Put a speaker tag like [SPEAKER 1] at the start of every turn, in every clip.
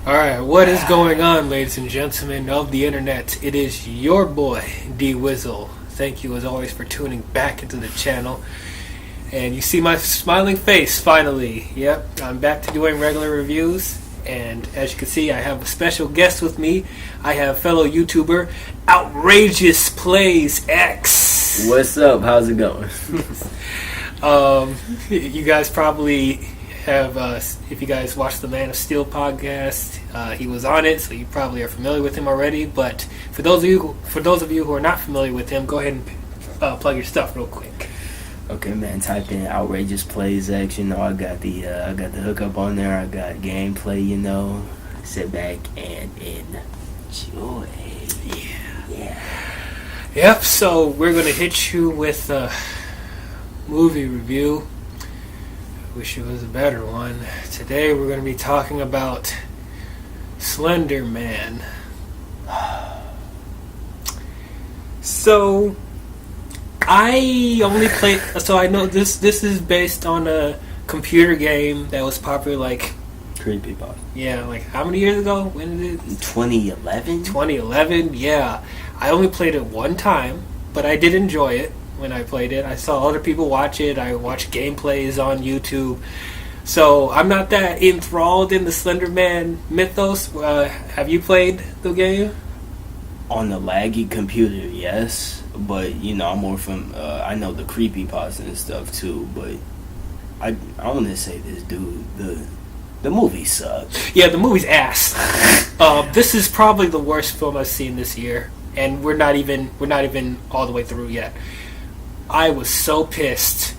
[SPEAKER 1] Alright, what is going on, ladies and gentlemen of the internet? It is your boy, D-WIZZLE. Thank you as always for tuning back into the channel. And you see my smiling face, finally. Yep, I'm back to doing regular reviews. And as you can see, I have a special guest with me. I have fellow YouTuber, Outrageousplaysx.
[SPEAKER 2] What's up? How's it going?
[SPEAKER 1] You guys probably have, if you guys watched the Man of Steel podcast, he was on it, so you probably are familiar with him already. But for those of you who are not familiar with him, go ahead and plug your stuff real quick.
[SPEAKER 2] Okay, man. Type in Outrageousplaysx. You know, I got the hookup on there. I got gameplay. You know, sit back and enjoy. Yeah.
[SPEAKER 1] Yep. So we're gonna hit you with a movie review. Wish it was a better one. Today we're going to be talking about Slender Man. So I only played. So I know this is based on a computer game that was popular like
[SPEAKER 2] Creepypasta.
[SPEAKER 1] Yeah, like how many years ago? When did it?
[SPEAKER 2] 2011.
[SPEAKER 1] 2011. Yeah, I only played it one time, but I did enjoy it. When I played it, I saw other people watch it. I watched gameplays on YouTube, so I'm not that enthralled in the Slender Man mythos. Have you played the game?
[SPEAKER 2] On the laggy computer, yes, but you know I'm more from. I know the creepypasta and stuff too, but I want to say this, dude. The movie sucks.
[SPEAKER 1] Yeah, the movie's ass. This is probably the worst film I've seen this year, and we're not even all the way through yet. I was so pissed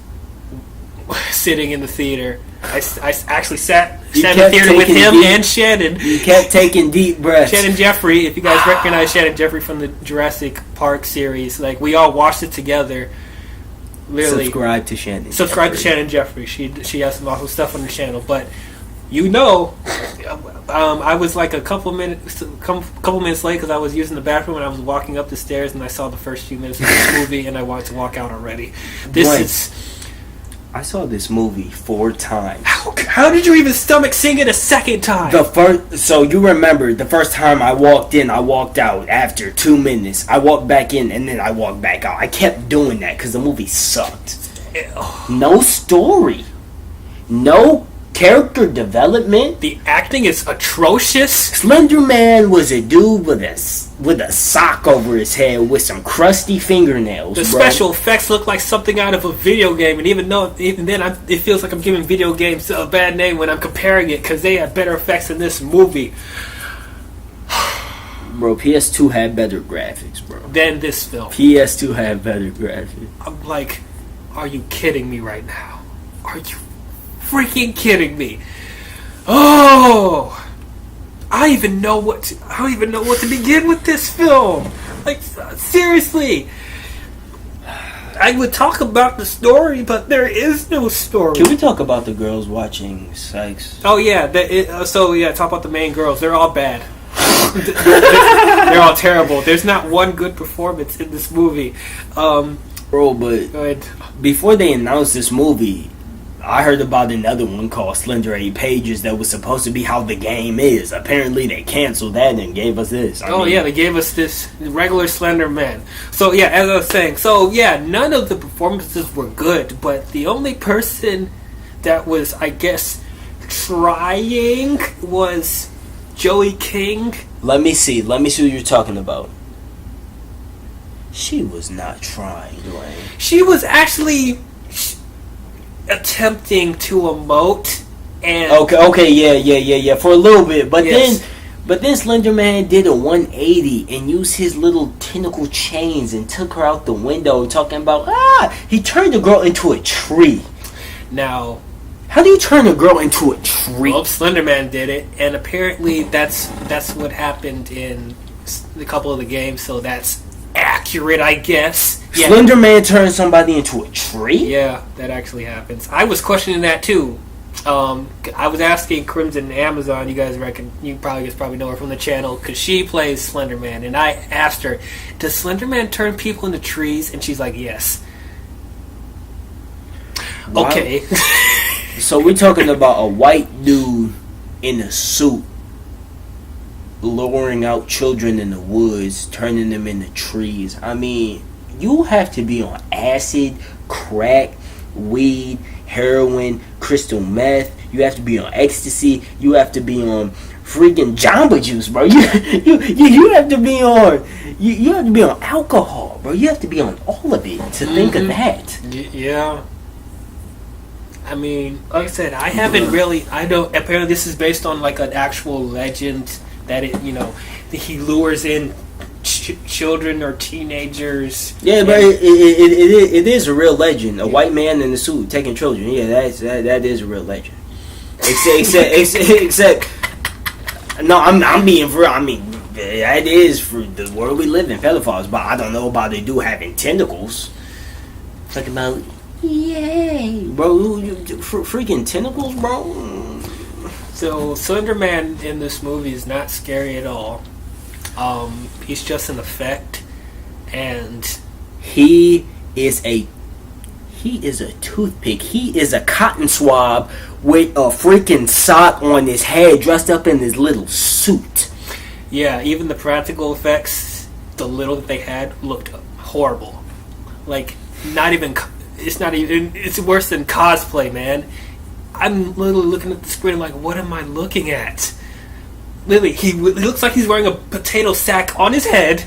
[SPEAKER 1] sitting in the theater. I actually sat in the theater with him and Shannon.
[SPEAKER 2] You kept taking deep breaths.
[SPEAKER 1] Shannon Jeffrey, if you guys recognize Shannon Jeffrey from the Jurassic Park series, like we all watched it together. Literally,
[SPEAKER 2] subscribe to Shannon.
[SPEAKER 1] Shannon Jeffrey. She has some awesome stuff on her channel, but you know, I was like a couple minutes late because I was using the bathroom and I was walking up the stairs and I saw the first few minutes of this movie and I wanted to walk out already.
[SPEAKER 2] I saw this movie 4 times.
[SPEAKER 1] How did you even stomach seeing it a second time?
[SPEAKER 2] So you remember the first time I walked in, I walked out after 2 minutes. I walked back in and then I walked back out. I kept doing that because the movie sucked.
[SPEAKER 1] Ew.
[SPEAKER 2] No story. No character development.
[SPEAKER 1] The acting is atrocious.
[SPEAKER 2] Slender Man was a dude with a sock over his head with some crusty fingernails.
[SPEAKER 1] The special effects look like something out of a video game, and even then, it feels like I'm giving video games a bad name when I'm comparing it because they have better effects in this movie.
[SPEAKER 2] Bro, PS2 had better graphics, bro.
[SPEAKER 1] Than this film.
[SPEAKER 2] PS2 had better graphics.
[SPEAKER 1] I'm like, are you kidding me right now? Are you freaking kidding me? Oh, I don't even know what to begin with this film. Like, seriously, I would talk about the story, but there is no story.
[SPEAKER 2] Can we talk about the girls watching sex?
[SPEAKER 1] Oh yeah, talk about the main girls. They're all bad. They're all terrible. There's not one good performance in this movie.
[SPEAKER 2] Bro, but
[SPEAKER 1] go ahead.
[SPEAKER 2] Before they announced this movie, I heard about another one called Slender 8 Pages that was supposed to be how the game is. Apparently they canceled that and gave us this. I mean,
[SPEAKER 1] they gave us this regular Slender Man. So yeah, as I was saying, none of the performances were good, but the only person that was, I guess, trying was Joey King.
[SPEAKER 2] Let me see what you're talking about. She was not trying, Dwayne.
[SPEAKER 1] She was actually attempting to emote and
[SPEAKER 2] okay, yeah, for a little bit, but then Slender Man did a 180 and used his little tentacle chains and took her out the window, talking about he turned the girl into a tree.
[SPEAKER 1] Now,
[SPEAKER 2] how do you turn a girl into a tree?
[SPEAKER 1] Well, Slender Man did it, and apparently that's what happened in a couple of the games, so that's accurate, I guess.
[SPEAKER 2] Yeah. Slender Man turned somebody into a tree?
[SPEAKER 1] Yeah, that actually happens. I was questioning that too. I was asking Crimson Amazon, you probably know her from the channel, because she plays Slender Man, and I asked her, does Slender Man turn people into trees? And she's like, yes.
[SPEAKER 2] Wow.
[SPEAKER 1] Okay.
[SPEAKER 2] So we're talking about a white dude in a suit luring out children in the woods, turning them into trees. I mean, you have to be on acid, crack, weed, heroin, crystal meth. You have to be on ecstasy. You have to be on freaking Jamba Juice, bro. You have to be on you have to be on alcohol, bro. You have to be on all of it to think of that.
[SPEAKER 1] Yeah. I mean, like I said, I haven't really. I don't. Apparently, this is based on like an actual legend that he lures in children or teenagers.
[SPEAKER 2] Yeah, but it is a real legend. A white man in a suit taking children. Yeah, that is a real legend. Except. No, I'm being for. I mean, that is for the world we live in, pedophiles. But I don't know about they do having tentacles. Talking about, yay, bro, freaking tentacles, bro.
[SPEAKER 1] So Slender Man in this movie is not scary at all. He's just an effect, and
[SPEAKER 2] he is a toothpick. He is a cotton swab with a freaking sock on his head, dressed up in his little suit.
[SPEAKER 1] Yeah, even the practical effects, the little that they had, looked horrible. Like, it's worse than cosplay, man. I'm literally looking at the screen like, what am I looking at? Literally, he looks like he's wearing a potato sack on his head,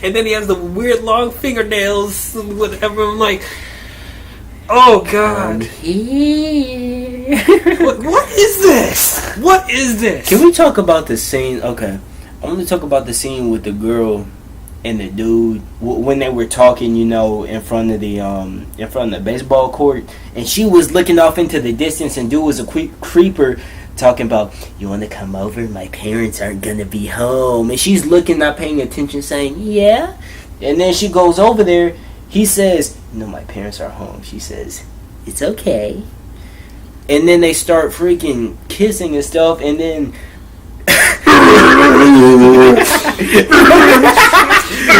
[SPEAKER 1] and then he has the weird long fingernails, whatever. I'm like, oh god. What is this? What is this?
[SPEAKER 2] Can we talk about the scene? Okay, I want to talk about the scene with the girl and the dude when they were talking, in front of the baseball court, and she was looking off into the distance, and dude was a creeper talking about, you want to come over? My parents aren't gonna be home, and she's looking, not paying attention, saying, yeah, and then she goes over there. He says, no, my parents are home. She says, it's okay. And then they start freaking kissing and stuff, and then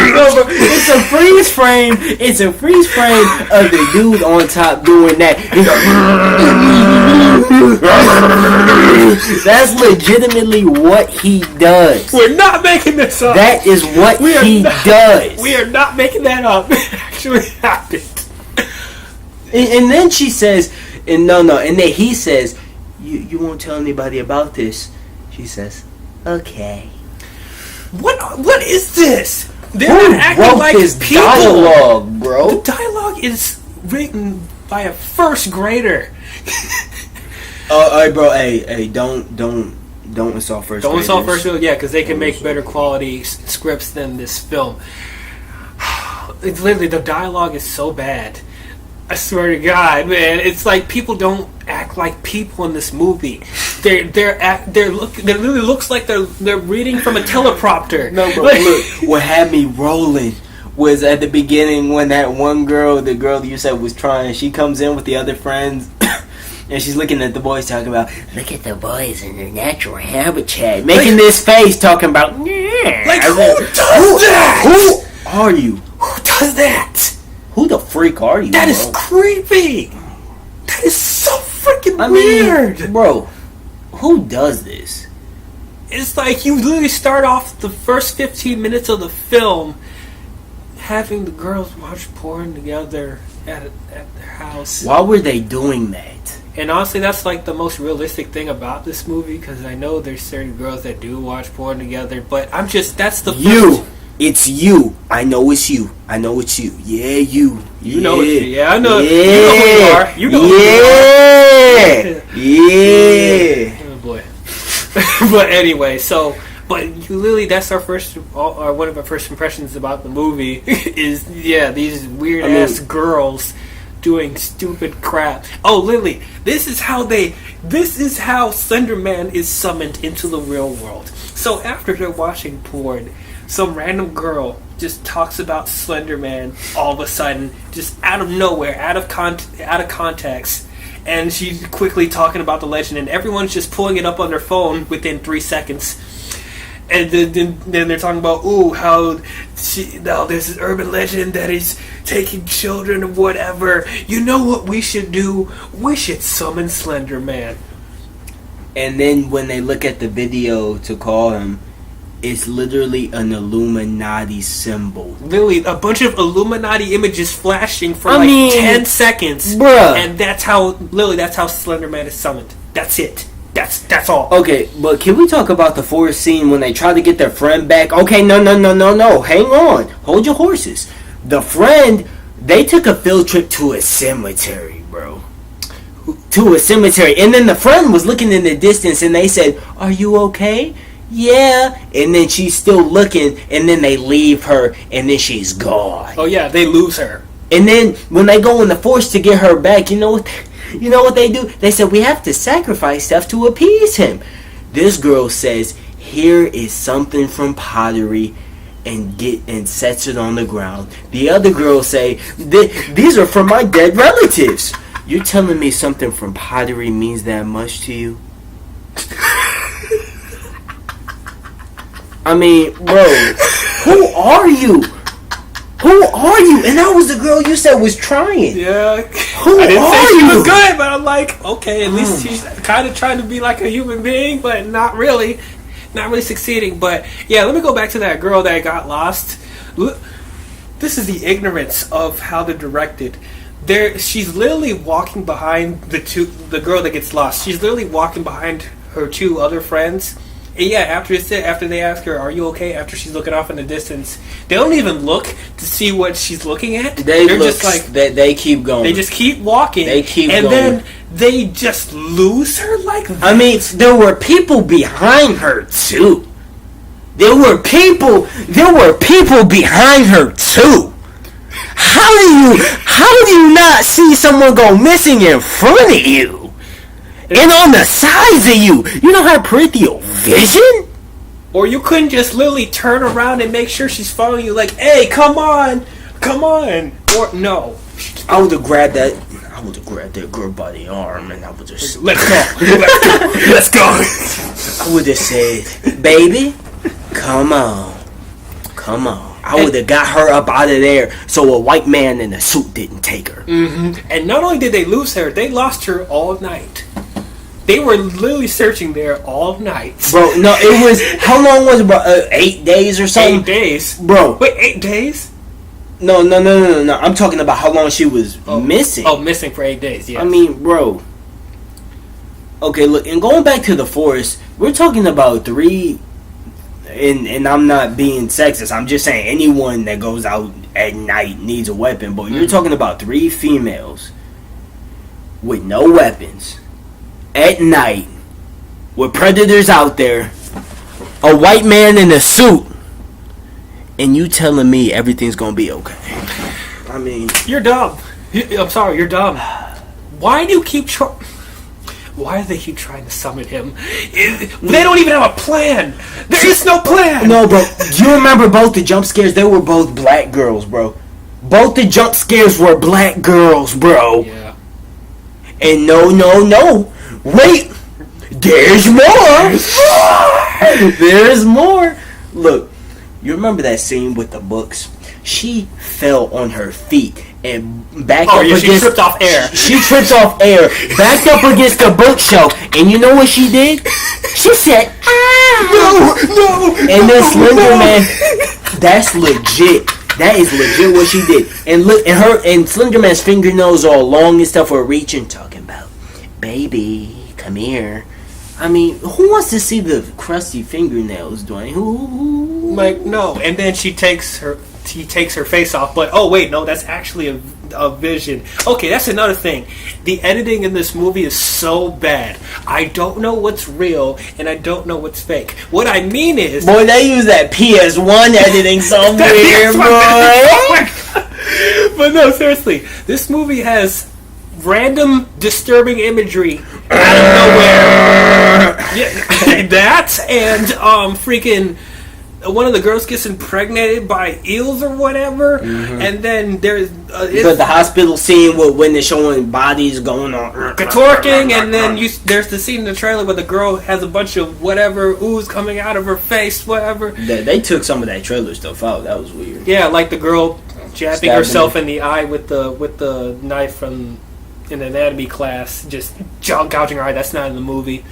[SPEAKER 2] it's a freeze frame. It's a freeze frame of the dude on top doing that. That's legitimately what he does.
[SPEAKER 1] We're not making this up.
[SPEAKER 2] That is what he does.
[SPEAKER 1] We are not making that up. It actually happened.
[SPEAKER 2] And then she says, and then he says, you won't tell anybody about this. She says, okay.
[SPEAKER 1] What is this? They're
[SPEAKER 2] not
[SPEAKER 1] acting like
[SPEAKER 2] this
[SPEAKER 1] people.
[SPEAKER 2] Dialogue, bro.
[SPEAKER 1] The dialogue is written by a first grader.
[SPEAKER 2] Hey, bro. Hey, don't insult first.
[SPEAKER 1] Don't insult first graders. Yeah, because they can make better quality scripts than this film. It's literally, the dialogue is so bad. I swear to God, man, it's like people don't act like people in this movie. They literally looks like they're reading from a teleprompter.
[SPEAKER 2] No, bro, look, what had me rolling was at the beginning when that one girl, the girl you said was trying, she comes in with the other friends. And she's looking at the boys talking about, look at the boys in their natural habitat, making this face talking about, yeah.
[SPEAKER 1] Like, who does that?
[SPEAKER 2] Who are you?
[SPEAKER 1] Who does that?
[SPEAKER 2] Who the freak are you?
[SPEAKER 1] That is creepy. That is so freaking weird.
[SPEAKER 2] Bro, who does this?
[SPEAKER 1] It's like you literally start off the first 15 minutes of the film having the girls watch porn together at their house.
[SPEAKER 2] Why were they doing that?
[SPEAKER 1] And honestly, that's like the most realistic thing about this movie, because I know there's certain girls that do watch porn together, but that's the
[SPEAKER 2] you. It's you. I know it's you. I know it's you. Yeah, you.
[SPEAKER 1] You know it's you. Yeah, I know.
[SPEAKER 2] Yeah.
[SPEAKER 1] You know who you are.
[SPEAKER 2] Yeah.
[SPEAKER 1] Oh boy. But anyway, but literally, that's one of our first impressions about the movie is, these weird ass girls doing stupid crap. Oh, literally, this is how Slender Man is summoned into the real world. So after they're watching porn, some random girl just talks about Slender Man all of a sudden, just out of nowhere, out of context, and she's quickly talking about the legend, and everyone's just pulling it up on their phone within 3 seconds. And then they're talking about, how there's this urban legend that is taking children or whatever. You know what we should do? We should summon Slender Man.
[SPEAKER 2] And then when they look at the video to call him, It's literally an Illuminati symbol.
[SPEAKER 1] Literally, a bunch of Illuminati images flashing for 10 seconds.
[SPEAKER 2] Bruh.
[SPEAKER 1] And that's how Slender Man is summoned. That's it. That's all.
[SPEAKER 2] Okay, but can we talk about the forest scene when they try to get their friend back? Okay, no. Hang on. Hold your horses. The friend, they took a field trip to a cemetery, bro. To a cemetery. And then the friend was looking in the distance and they said, "Are you okay?" "Yeah." And then she's still looking, and then they leave her, and then she's gone.
[SPEAKER 1] Oh yeah, they lose her.
[SPEAKER 2] And then when they go in the forest to get her back, you know what they do? They said, "We have to sacrifice stuff to appease him." This girl says, "Here is something from pottery," and sets it on the ground. The other girls say, "These are from my dead relatives." You're telling me something from pottery means that much to you? I mean, bro, who are you? Who are you? And that was the girl you said was trying.
[SPEAKER 1] Yeah.
[SPEAKER 2] Who
[SPEAKER 1] I didn't
[SPEAKER 2] are
[SPEAKER 1] say she
[SPEAKER 2] you?
[SPEAKER 1] was good, but I'm like, okay, at least she's kind of trying to be like a human being, but not really succeeding. But yeah, let me go back to that girl that got lost. Look, this is the ignorance of how they're directed. She's literally walking behind the girl that gets lost. She's literally walking behind her two other friends. And yeah, after they ask her, "Are you okay?" After she's looking off in the distance, they don't even look to see what she's looking at. They're just like
[SPEAKER 2] they keep going.
[SPEAKER 1] They just keep walking.
[SPEAKER 2] They keep
[SPEAKER 1] and
[SPEAKER 2] going.
[SPEAKER 1] then they just lose her like that.
[SPEAKER 2] I mean, there were people behind her too. There were people behind her too. How do you not see someone go missing in front of you? And on the sides of you? You don't have peripheral vision?
[SPEAKER 1] Or you couldn't just literally turn around and make sure she's following you like, "Hey, come on. Or no.
[SPEAKER 2] I would have grabbed that girl by the arm and I would just
[SPEAKER 1] Let's go.
[SPEAKER 2] I would have said, "Baby, come on. I would have got her up out of there so a white man in a suit didn't take her."
[SPEAKER 1] Mm-hmm. And not only did they lose her, they lost her all night. They were literally searching there all night.
[SPEAKER 2] Bro, no, it was... How long was it, bro? 8 days or something?
[SPEAKER 1] 8 days.
[SPEAKER 2] Bro.
[SPEAKER 1] Wait, 8 days?
[SPEAKER 2] No. I'm talking about how long she was missing.
[SPEAKER 1] Oh, missing for 8 days, yeah.
[SPEAKER 2] I mean, bro. Okay, look, and going back to the forest, we're talking about 3... And I'm not being sexist. I'm just saying anyone that goes out at night needs a weapon. But you're talking about 3 females with no weapons at night with predators out there, a white man in a suit, and you telling me everything's gonna be okay. I mean,
[SPEAKER 1] you're dumb. I'm sorry, you're dumb. Why do they keep trying to summon him? They don't even have a plan. There is no plan.
[SPEAKER 2] No, bro. Do you remember both the jump scares? They were both black girls, bro. Both the jump scares were black girls, bro.
[SPEAKER 1] Yeah.
[SPEAKER 2] And no. Wait. There's more. There's more. Look, you remember that scene with the books? She fell on her feet and backed up against...
[SPEAKER 1] she tripped off air.
[SPEAKER 2] She tripped off air, backed up against the bookshelf, and you know what she did? She said, "Ah!"
[SPEAKER 1] No.
[SPEAKER 2] And then Slender Man, that's legit. That is legit what she did. And look, and Slender Man's fingernails all long and stuff were reaching, talking about, "Baby, come here." I mean, who wants to see the crusty fingernails, Dwayne? Who?
[SPEAKER 1] Like, no. And then she takes her face off, but oh wait, no, that's actually a vision. Okay, that's another thing. The editing in this movie is so bad. I don't know what's real and I don't know what's fake. What I mean is,
[SPEAKER 2] boy, they use that PS1 editing somewhere, boy.
[SPEAKER 1] But no, seriously, this movie has random disturbing imagery out of nowhere. Yeah, that and freaking one of the girls gets impregnated by eels or whatever, and then there's
[SPEAKER 2] but the hospital scene when they're showing bodies going on
[SPEAKER 1] catorking, and then there's the scene in the trailer where the girl has a bunch of whatever ooze coming out of her face, whatever.
[SPEAKER 2] They took some of that trailer stuff out. That was weird.
[SPEAKER 1] Yeah, like the girl jabbing herself in the eye with the knife from in the anatomy class, just gouging her eye. That's not in the movie.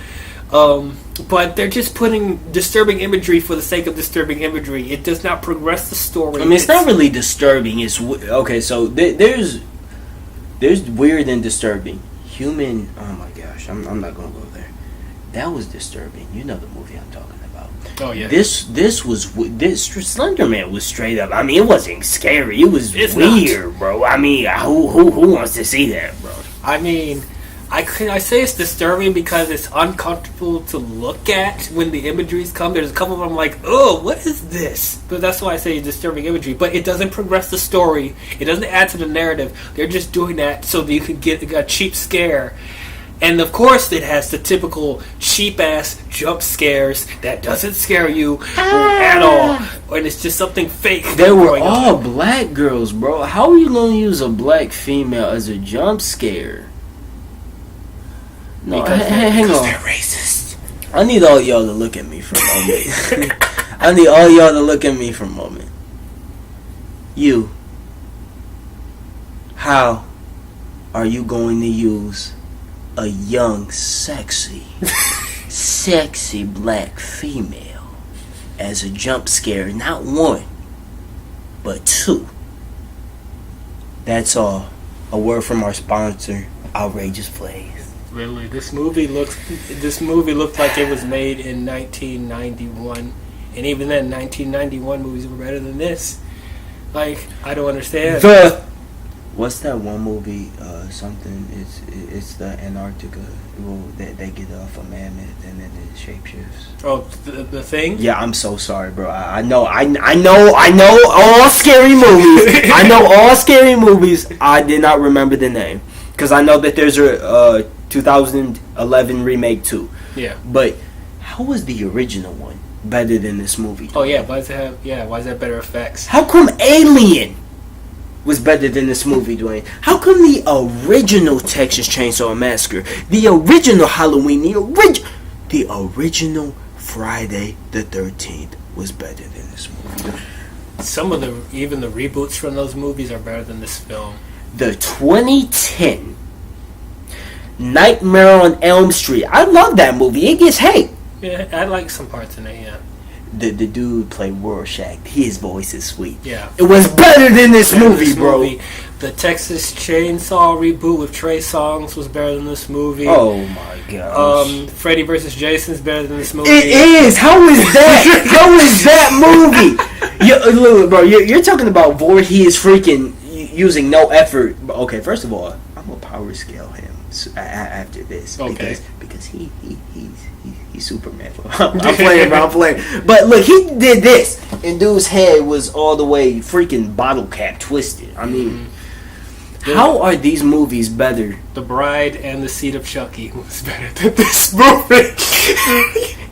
[SPEAKER 1] But they're just putting disturbing imagery for the sake of disturbing imagery. It does not progress the story.
[SPEAKER 2] I mean, it's not really disturbing. It's okay. So there's weird and disturbing. Human. Oh my gosh, I'm not gonna go there. That was disturbing. You know the movie I'm talking about.
[SPEAKER 1] Oh yeah.
[SPEAKER 2] This Slender Man was straight up. I mean, it wasn't scary. It was weird, bro. I mean, who wants to see that, bro?
[SPEAKER 1] I mean, I say it's disturbing because it's uncomfortable to look at when the imageries come. There's a couple of them I'm like, oh, what is this? But that's why I say disturbing imagery. But it doesn't progress the story. It doesn't add to the narrative. They're just doing that so that you can get a cheap scare. And of course it has the typical cheap-ass jump scares that doesn't scare you at all. And it's just something fake.
[SPEAKER 2] They were all black girls, bro. How are you going to use a black female as a jump scare? No, hang on.
[SPEAKER 1] They're racist.
[SPEAKER 2] I need all y'all to look at me for a moment. I need all y'all to look at me for a moment. You. How are you going to use a young, sexy black female as a jump scare? Not one, but two. That's all. A word from our sponsor, Outrageousplaysx.
[SPEAKER 1] Really, this movie looked like it was made in 1991, and even then, 1991 movies were better than this. Like, I don't understand.
[SPEAKER 2] What's that one movie? Something. It's the Antarctica. Well, they get off a mammoth and then it shapeshifts.
[SPEAKER 1] Oh, the thing.
[SPEAKER 2] Yeah, I'm so sorry, bro. I know all scary movies. I know all scary movies. I did not remember the name because I know that there's a 2011 remake too.
[SPEAKER 1] Yeah.
[SPEAKER 2] But how was the original one better than this movie?
[SPEAKER 1] Oh yeah, why does that better effects?
[SPEAKER 2] How come Alien was better than this movie, Dwayne? How come the original Texas Chainsaw Massacre, the original Halloween, the original Friday the 13th was better than this movie?
[SPEAKER 1] Some of even the reboots from those movies are better than this film.
[SPEAKER 2] The 2010 Nightmare on Elm Street. I love that movie. It gets hate.
[SPEAKER 1] Yeah, I like some parts in it, yeah.
[SPEAKER 2] The dude played Rorschach. His voice is sweet.
[SPEAKER 1] Yeah.
[SPEAKER 2] It was better than this movie, bro.
[SPEAKER 1] The Texas Chainsaw reboot with Trey Songz was better than this movie.
[SPEAKER 2] Oh my gosh.
[SPEAKER 1] Freddy vs. Jason is better than this movie.
[SPEAKER 2] It is. How is that? How is that movie? Look, bro, you're talking about Voorhees freaking using no effort. Okay, first of all, I'm gonna power scale him after this.
[SPEAKER 1] Okay.
[SPEAKER 2] Because he's Superman. I'm playing, bro. I'm playing. But look, he did this, and dude's head was all the way freaking bottle cap twisted. I mean, how are these movies better?
[SPEAKER 1] The Bride and the Seed of Chucky was better than this movie.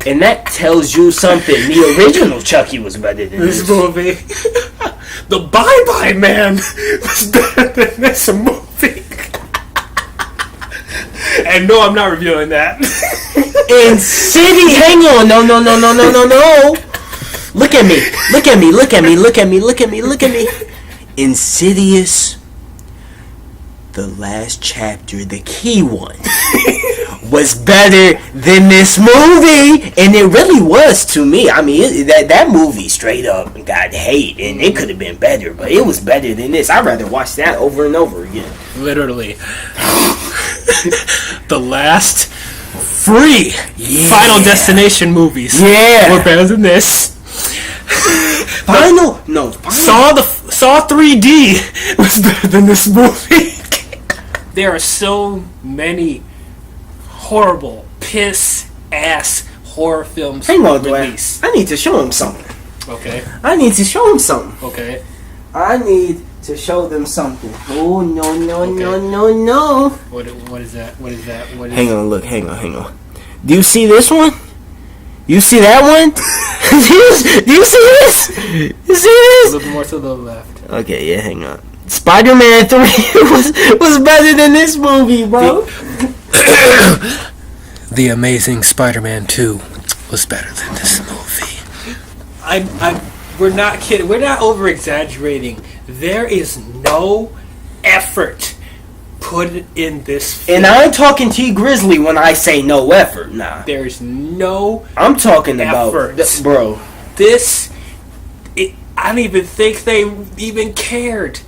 [SPEAKER 2] And that tells you something. The original Chucky was better than this
[SPEAKER 1] movie. The Bye Bye Man was better than this movie. And no, I'm not reviewing that.
[SPEAKER 2] Insidious. Hang on. No. Look at me. Insidious. The last chapter, the key one, was better than this movie, and it really was to me. I mean, that movie straight up got hate, and it could have been better, but it was better than this. I'd rather watch that over and over again.
[SPEAKER 1] Literally. The last free Final Destination movies were better than this. Saw 3D was better than this movie. There are so many horrible, piss-ass horror films.
[SPEAKER 2] Hang on, Dwayne. I need to show him something.
[SPEAKER 1] Okay.
[SPEAKER 2] I need to show him something.
[SPEAKER 1] Okay.
[SPEAKER 2] I need to show them something. Oh, no.
[SPEAKER 1] What is that?
[SPEAKER 2] Hang on. Do you see this one? You see that one? Do you see this? You see this?
[SPEAKER 1] A little more to the left.
[SPEAKER 2] Okay, yeah, hang on. Spider-Man 3 was better than this movie, bro.
[SPEAKER 1] The Amazing Spider-Man 2 was better than this movie. We're not kidding. We're not over-exaggerating. There is no effort put in this film.
[SPEAKER 2] And I ain't talking D-WIZZLE when I say no effort. Nah.
[SPEAKER 1] There's no
[SPEAKER 2] I'm talking
[SPEAKER 1] effort.
[SPEAKER 2] about... Bro.
[SPEAKER 1] This... I don't even think they even cared.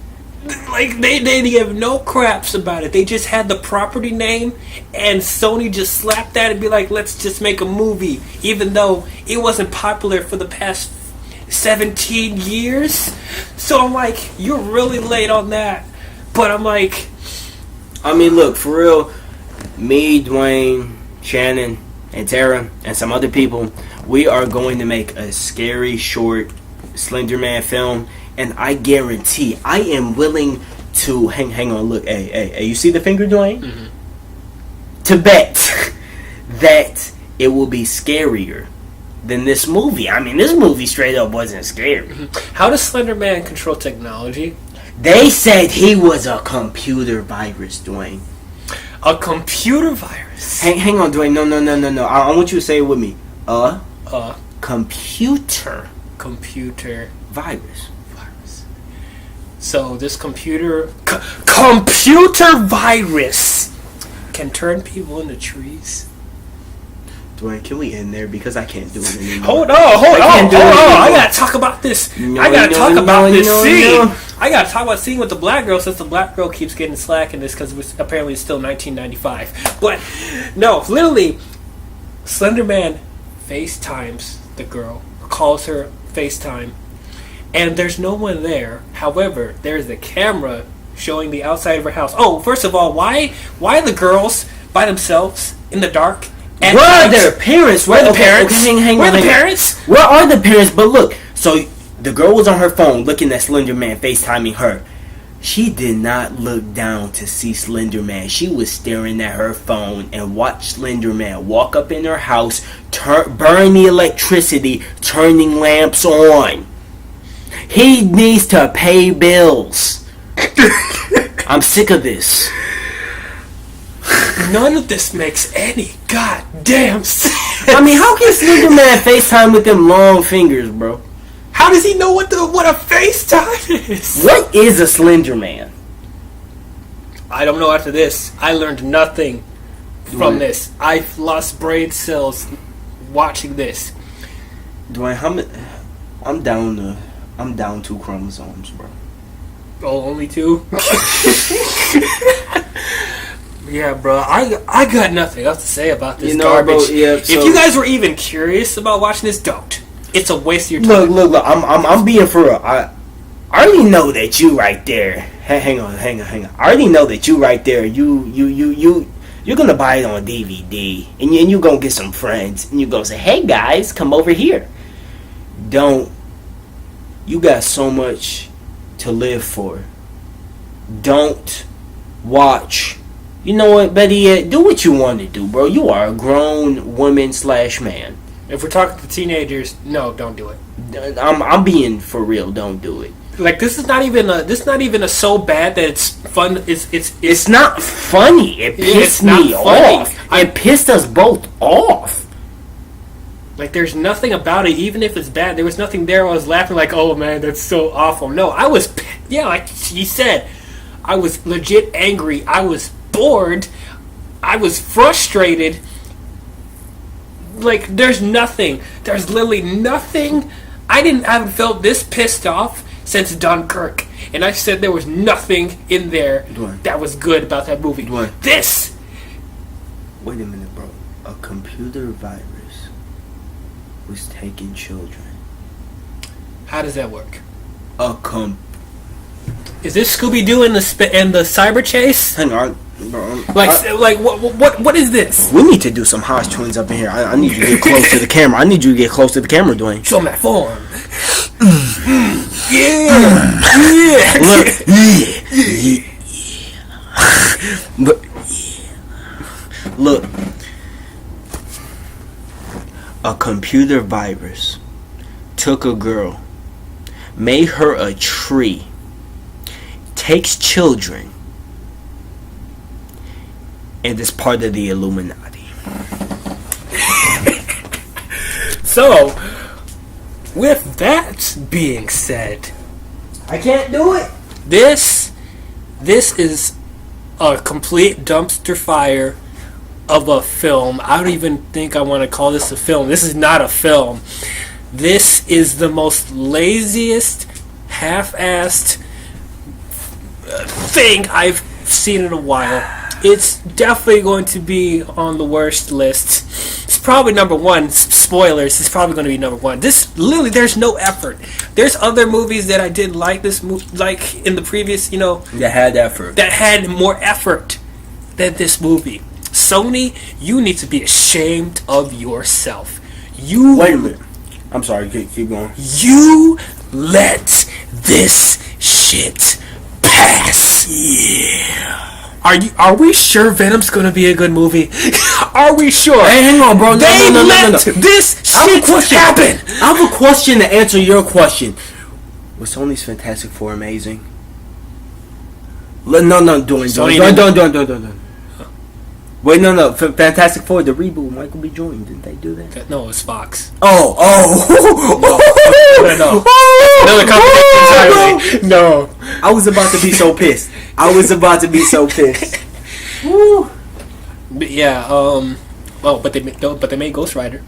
[SPEAKER 1] Like, they didn't give no craps about it. They just had the property name, and Sony just slapped that and be like, let's just make a movie. Even though it wasn't popular for the past 17 years. So I'm like, you're really late on that. But I'm like...
[SPEAKER 2] I mean, look, for real, me, Dwayne, Shannon, and Tara, and some other people, we are going to make a scary, short Slender Man film. And I guarantee, I am willing to hang on. Look, hey, you see the finger, Dwayne? Mm-hmm. To bet that it will be scarier than this movie. I mean, this movie straight up wasn't scary.
[SPEAKER 1] Mm-hmm. How does Slender Man control technology?
[SPEAKER 2] They said he was a computer virus, Dwayne.
[SPEAKER 1] A computer virus?
[SPEAKER 2] Hang on, Dwayne. No. I want you to say it with me. Computer
[SPEAKER 1] virus. So this computer virus can turn people into trees.
[SPEAKER 2] Dwayne, can we end there because I can't do it anymore?
[SPEAKER 1] Hold on. I gotta talk about this. I gotta talk about this scene. I gotta talk about the scene with the black girl, since the black girl keeps getting slack in this because apparently it's still 1995. But no, literally, Slender Man FaceTimes the girl, calls her FaceTime. And there's no one there. However, there's a camera showing the outside of her house. Oh, first of all, why the girls by themselves in the dark?
[SPEAKER 2] Where are their parents?
[SPEAKER 1] Where are the parents?
[SPEAKER 2] Where are the parents? Where are the parents? But look, so the girl was on her phone looking at Slender Man FaceTiming her. She did not look down to see Slender Man. She was staring at her phone and watched Slender Man walk up in her house, burn the electricity, turning lamps on. He needs to pay bills. I'm sick of this.
[SPEAKER 1] None of this makes any goddamn sense.
[SPEAKER 2] I mean, how can Slender Man FaceTime with them long fingers, bro?
[SPEAKER 1] How does he know what a FaceTime is?
[SPEAKER 2] What is a Slender Man?
[SPEAKER 1] I don't know after this. I learned nothing from this. I've lost brain cells watching this.
[SPEAKER 2] Dwayne, I'm down 2 chromosomes, bro.
[SPEAKER 1] Oh, only 2? Yeah, bro. I got nothing else to say about this garbage. Bro, yeah, so if you guys were even curious about watching this, don't. It's a waste of your time.
[SPEAKER 2] Look. I'm being for real. I already know that you right there. Hang on. I already know that you right there. You're gonna buy it on DVD, and you gonna get some friends, and you gonna say, "Hey guys, come over here." Don't. You got so much to live for. Don't watch. You know what, better yet, do what you want to do, bro. You are a grown woman/man.
[SPEAKER 1] If we're talking to teenagers, no, don't do it.
[SPEAKER 2] I'm being for real. Don't do it.
[SPEAKER 1] Like, this is not even a so bad that it's fun.
[SPEAKER 2] It's not funny. It pissed me off. It pissed us both off.
[SPEAKER 1] Like, there's nothing about it, even if it's bad. There was nothing there. I was laughing like, oh man, that's so awful. No, I was, like he said, I was legit angry. I was bored. I was frustrated. Like, there's nothing. There's literally nothing. I haven't felt this pissed off since Dunkirk. And I said there was nothing in there that was good about that movie. This!
[SPEAKER 2] Wait a minute, bro. A computer virus was taking children.
[SPEAKER 1] How does that work?
[SPEAKER 2] Is
[SPEAKER 1] this Scooby-Doo and the cyber chase?
[SPEAKER 2] Hang on, bro.
[SPEAKER 1] What is this?
[SPEAKER 2] We need to do some Haas twins up in here. I need you to get close to the camera. I need you to get close to the camera, Dwayne.
[SPEAKER 1] Show my form.
[SPEAKER 2] Look. A computer virus took a girl, made her a tree, takes children, and is part of the Illuminati.
[SPEAKER 1] So, with that being said,
[SPEAKER 2] I can't do it.
[SPEAKER 1] This is a complete dumpster fire of a film. I don't even think I want to call this a film. This is not a film. This is the most laziest, half-assed thing I've seen in a while. It's definitely going to be on the worst list. It's probably number one. Spoilers. It's probably going to be number one. This literally, there's no effort. There's other movies that I did like this like in the previous,
[SPEAKER 2] that had effort.
[SPEAKER 1] That had more effort than this movie. Sony, you need to be ashamed of yourself.
[SPEAKER 2] Wait a minute. I'm sorry. Keep going.
[SPEAKER 1] You let this shit pass.
[SPEAKER 2] Yeah.
[SPEAKER 1] Are we sure Venom's gonna be a good movie? Are we sure?
[SPEAKER 2] Hey, hang on, bro.
[SPEAKER 1] No. This shit happen.
[SPEAKER 2] I have a question to answer your question. Was Sony's Fantastic Four amazing? No, don't. Wait, no. Fantastic Four, the reboot, Michael B. Jordan, didn't they do that?
[SPEAKER 1] No, it was Fox.
[SPEAKER 2] Oh.
[SPEAKER 1] No. Another company entirely. No.
[SPEAKER 2] I was about to be so pissed. Woo.
[SPEAKER 1] But yeah, but they made Ghost Rider.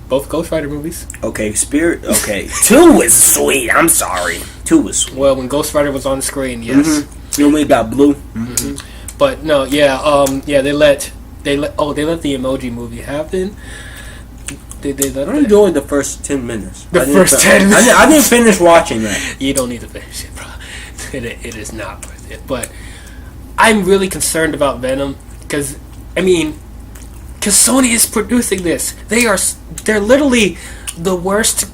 [SPEAKER 1] Both Ghost Rider movies.
[SPEAKER 2] Okay, Spirit. Okay, 2 was sweet. I'm sorry, 2 was sweet.
[SPEAKER 1] Well, when Ghost Rider was on the screen, yes.
[SPEAKER 2] Mm-hmm. You only got blue. Mm-hmm.
[SPEAKER 1] But no, they let the Emoji movie happen. They let
[SPEAKER 2] I enjoyed the first 10 minutes.
[SPEAKER 1] I
[SPEAKER 2] didn't finish watching that.
[SPEAKER 1] You don't need to finish it, bro. It is not worth it. But I'm really concerned about Venom because Sony is producing this. They're literally the worst.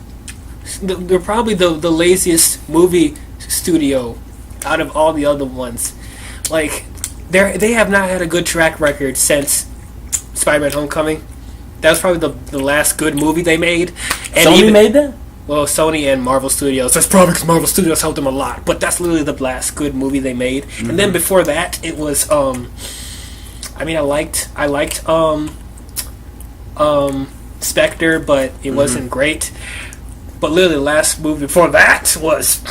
[SPEAKER 1] They're probably the laziest movie studio out of all the other ones. Like they have not had a good track record since Spider-Man: Homecoming. That was probably the last good movie they made. And
[SPEAKER 2] Sony made that? Well,
[SPEAKER 1] Sony and Marvel Studios. That's probably because Marvel Studios helped them a lot. But that's literally the last good movie they made. Mm-hmm. And then before that, it was. I liked Spectre, but it wasn't great. But literally, the last movie before that was.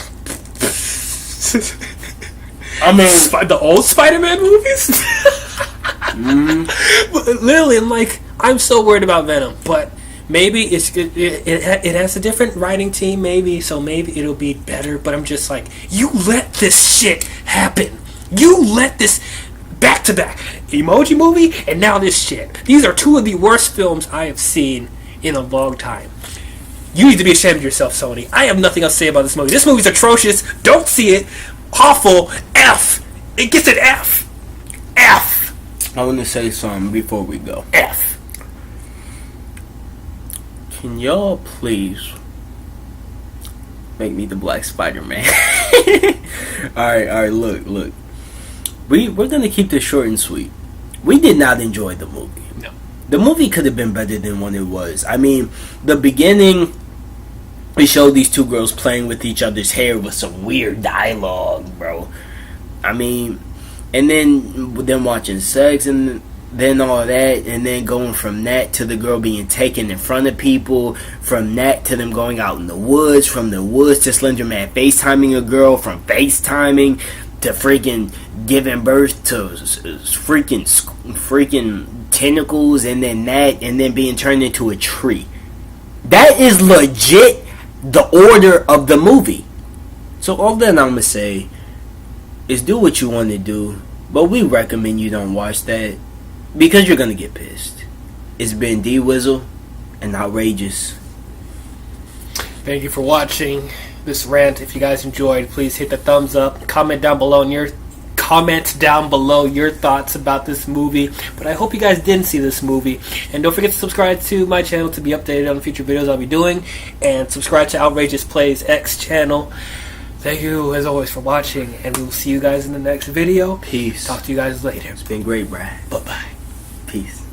[SPEAKER 1] The old Spider-Man movies. Literally, I'm so worried about Venom, but maybe it has a different writing team, maybe it'll be better. But I'm just like, you let this shit happen. You let this back to back Emoji movie and now this shit. These are two of the worst films I have seen in a long time. You need to be ashamed of yourself, Sony. I have nothing else to say about this movie. This movie's atrocious. Don't see it. Awful. F. It gets an F. F.
[SPEAKER 2] I want to say something before we go.
[SPEAKER 1] F.
[SPEAKER 2] Can y'all please make me the Black Spider-Man? Alright, look. We're gonna keep this short and sweet. We did not enjoy the movie.
[SPEAKER 1] No.
[SPEAKER 2] The movie could have been better than what it was. The beginning, we showed these two girls playing with each other's hair with some weird dialogue, bro. And then watching sex and then all that, and then going from that to the girl being taken in front of people, from that to them going out in the woods, from the woods to Slender Man FaceTiming a girl, from FaceTiming to freaking giving birth to freaking tentacles, and then being turned into a tree. That is legit the order of the movie. So all that I'm gonna say is do what you want to do, but we recommend you don't watch that because you're gonna get pissed. It's been D-WIZZLE and Outrageous.
[SPEAKER 1] Thank you for watching this rant. If you guys enjoyed, please hit the thumbs up. Comment down below your thoughts about this movie. But I hope you guys didn't see this movie. And don't forget to subscribe to my channel to be updated on future videos I'll be doing. And subscribe to Outrageousplaysx channel. Thank you as always for watching, and we will see you guys in the next video.
[SPEAKER 2] Peace.
[SPEAKER 1] Talk to you guys later.
[SPEAKER 2] It's been great, Brad.
[SPEAKER 1] Bye-bye.
[SPEAKER 2] Peace.